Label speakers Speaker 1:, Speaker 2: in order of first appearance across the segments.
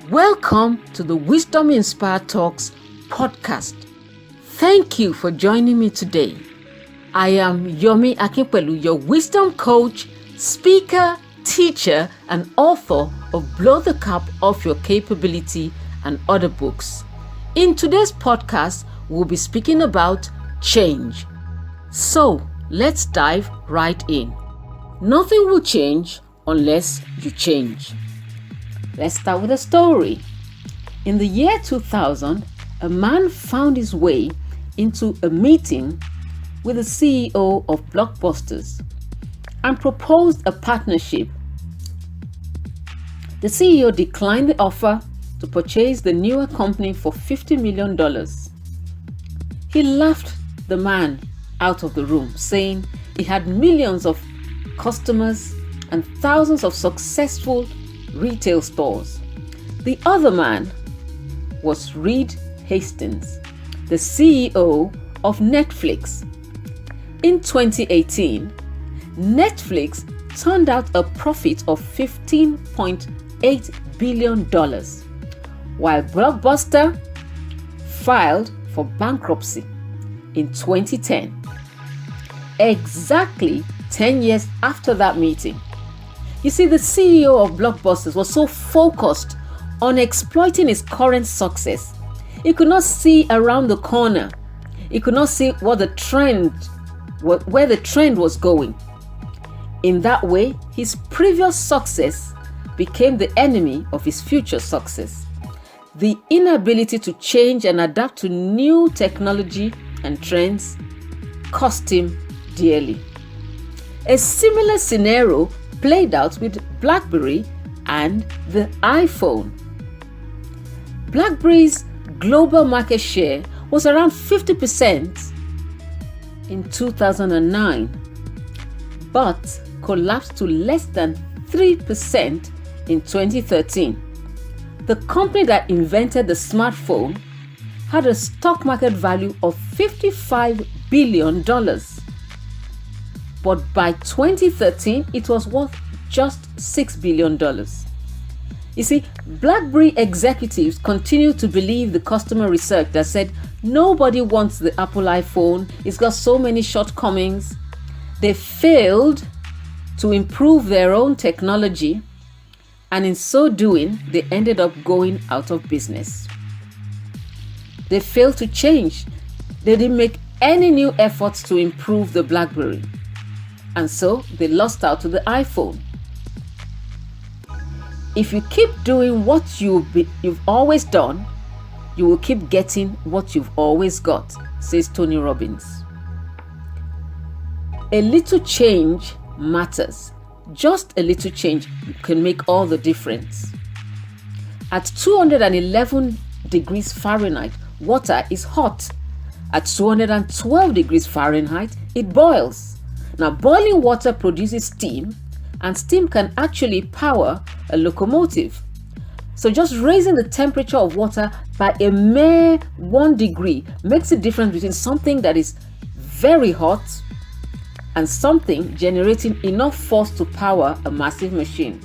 Speaker 1: Welcome to the Wisdom Inspired Talks podcast. Thank you for joining me today. I am Yomi Akinpelu, your wisdom coach, speaker, teacher, and author of Blow the Cap Off Your Capability and other books. In today's podcast, we'll be speaking about change. So, let's dive right in. Nothing will change unless you change. Let's start with a story. In the year 2000, a man found his way into a meeting with the CEO of Blockbusters and proposed a partnership. The CEO declined the offer to purchase the newer company for $50 million. He laughed the man out of the room, saying he had millions of customers and thousands of successful retail stores. The other man was Reed Hastings, the CEO of Netflix. In 2018, Netflix turned out a profit of $15.8 billion, while Blockbuster filed for bankruptcy in 2010. Exactly 10 years after that meeting. You see, the CEO of Blockbusters was so focused on exploiting his current success. He could not see around the corner. He could not see where the trend was going. In that way, his previous success became the enemy of his future success. The inability to change and adapt to new technology and trends cost him dearly. A similar scenario played out with BlackBerry and the iPhone. BlackBerry's global market share was around 50% in 2009, but collapsed to less than 3% in 2013. The company that invented the smartphone had a stock market value of $55 billion. But by 2013, it was worth just $6 billion. You see, BlackBerry executives continued to believe the customer research that said nobody wants the Apple iPhone, it's got so many shortcomings. They failed to improve their own technology, and in so doing, they ended up going out of business. They failed to change. They didn't make any new efforts to improve the BlackBerry. And so they lost out to the iPhone. If you keep doing what you've always done, you will keep getting what you've always got, says Tony Robbins. A little change matters. Just a little change can make all the difference. At 211 degrees Fahrenheit, water is hot. At 212 degrees Fahrenheit, it boils. Now, boiling water produces steam, and steam can actually power a locomotive. So just raising the temperature of water by a mere 1 degree makes a difference between something that is very hot and something generating enough force to power a massive machine.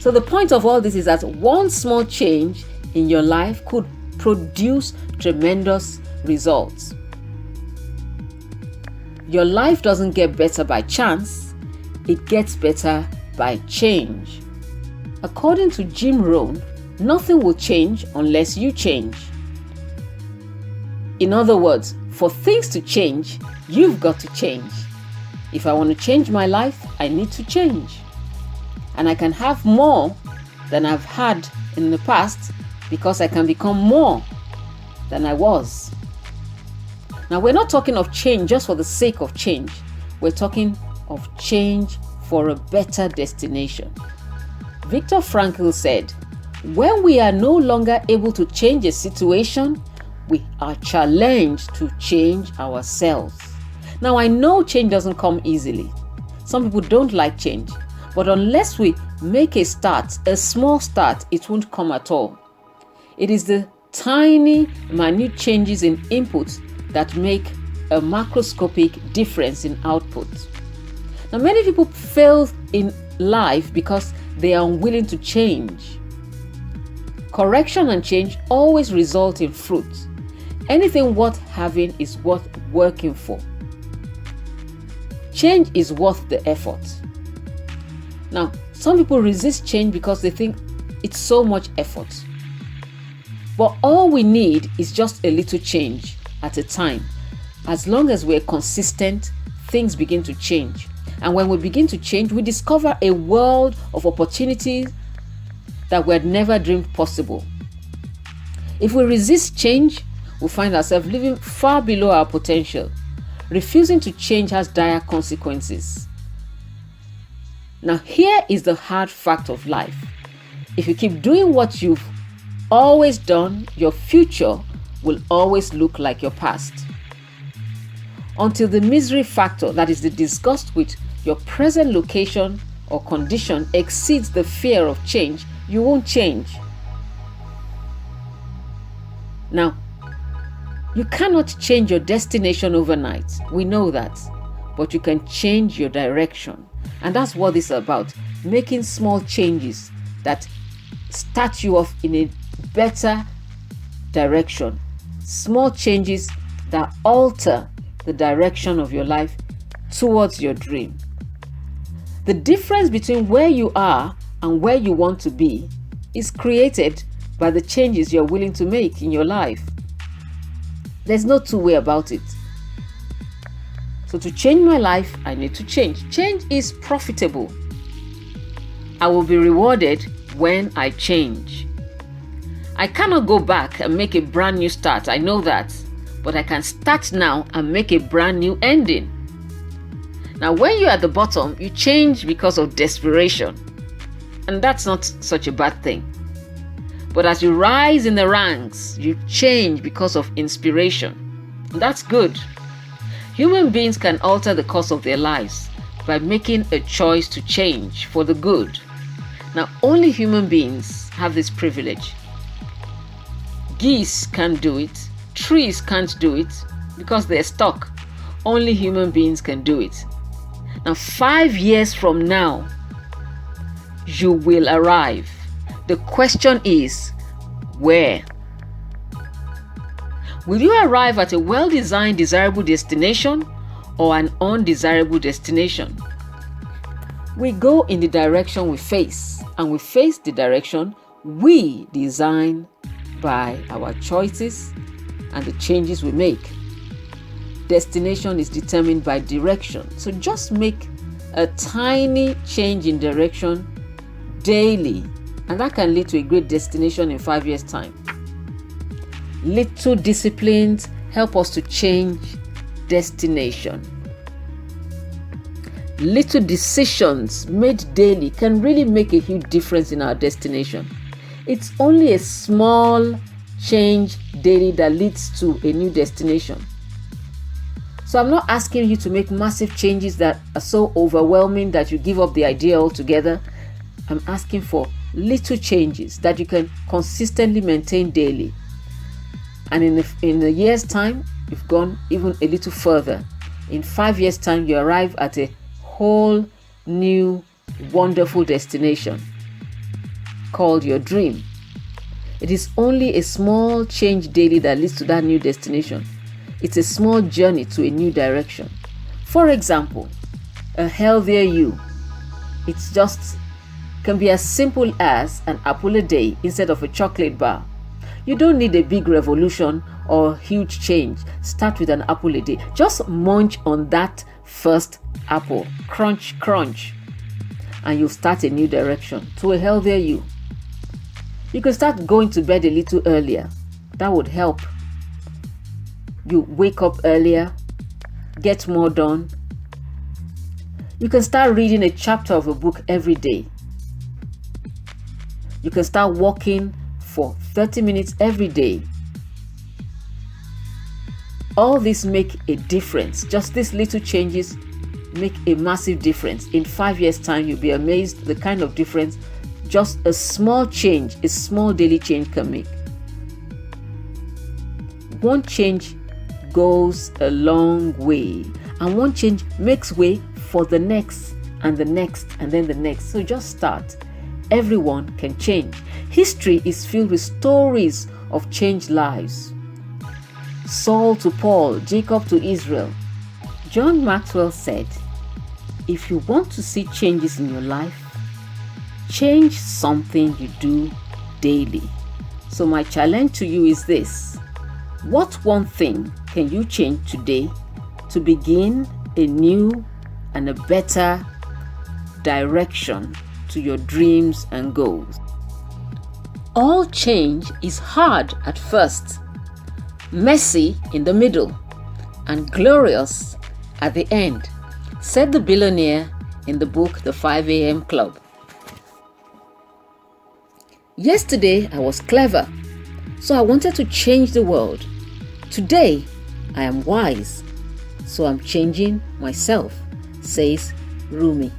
Speaker 1: So the point of all this is that one small change in your life could produce tremendous results. Your life doesn't get better by chance, it gets better by change. According to Jim Rohn, nothing will change unless you change. In other words, for things to change, you've got to change. If I want to change my life, I need to change. And I can have more than I've had in the past because I can become more than I was. Now, we're not talking of change just for the sake of change. We're talking of change for a better destination. Viktor Frankl said, when we are no longer able to change a situation, we are challenged to change ourselves. Now, I know change doesn't come easily. Some people don't like change. But unless we make a start, a small start, it won't come at all. It is the tiny, minute changes in inputs that make a macroscopic difference in output. Now, many people fail in life because they are unwilling to change. Correction and change always result in fruit. Anything worth having is worth working for. Change is worth the effort. Now, some people resist change because they think it's so much effort. But all we need is just a little change at a time. As long as we're consistent, things begin to change. And when we begin to change, we discover a world of opportunities that we had never dreamed possible. If we resist change, we find ourselves living far below our potential. Refusing to change has dire consequences. Now, here is the hard fact of life. If you keep doing what you've always done, your future will always look like your past. Until the misery factor, that is the disgust with your present location or condition, exceeds the fear of change, you won't change. Now, you cannot change your destination overnight. We know that. But you can change your direction. And that's what this is about. Making small changes that start you off in a better direction. Small changes that alter the direction of your life towards your dream. The difference between where you are and where you want to be is created by the changes you're willing to make in your life. There's no two way about it. So to change my life, I need to change. Change is profitable. I will be rewarded when I change. I cannot go back and make a brand new start. I know that. But I can start now and make a brand new ending. Now, when you're at the bottom, you change because of desperation. And that's not such a bad thing. But as you rise in the ranks, you change because of inspiration. And that's good. Human beings can alter the course of their lives by making a choice to change for the good. Now, only human beings have this privilege. Geese can't do it. Trees can't do it because they're stuck. Only human beings can do it. Now, 5 years from now, you will arrive. The question is, where? Will you arrive at a well-designed, desirable destination or an undesirable destination? We go in the direction we face, and we face the direction we design by our choices and the changes we make. Destination is determined by direction. So just make a tiny change in direction daily, and that can lead to a great destination in 5 years' time. Little disciplines help us to change destination. Little decisions made daily can really make a huge difference in our destination. It's only a small change daily that leads to a new destination. So I'm not asking you to make massive changes that are so overwhelming that you give up the idea altogether. I'm asking for little changes that you can consistently maintain daily. And in a year's time, you've gone even a little further. In 5 years' time, you arrive at a whole new, wonderful destination called your dream. It is only a small change daily that leads to that new destination. It's a small journey to a new direction. For example, a healthier you. It's just can be as simple as an apple a day instead of a chocolate bar. You don't need a big revolution or huge change. Start with an apple a day. Just munch on that first apple. Crunch, crunch. And you'll start a new direction to a healthier you. You can start going to bed a little earlier. That would help. You wake up earlier, get more done. You can start reading a chapter of a book every day. You can start walking for 30 minutes every day. All this make a difference. Just these little changes make a massive difference. In 5 years' time, you'll be amazed the kind of difference just a small change, a small daily change can make. One change goes a long way, and one change makes way for the next and the next and then the next. So just start. everyone can change. History is filled with stories of changed lives. Saul to Paul, Jacob to Israel. John Maxwell said, if you want to see changes in your life, change something you do daily. So my challenge to you is this. What one thing can you change today to begin a new and a better direction to your dreams and goals? All change is hard at first, messy in the middle, and glorious at the end, said the billionaire in the book The 5 a.m. Club. Yesterday I was clever, so I wanted to change the world. Today I am wise, so I'm changing myself, says Rumi.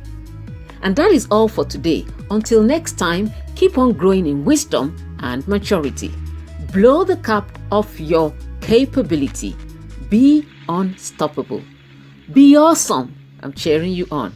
Speaker 1: And that is all for today. Until next time, keep on growing in wisdom and maturity. Blow the cap off your capability. Be unstoppable. Be awesome. I'm cheering you on.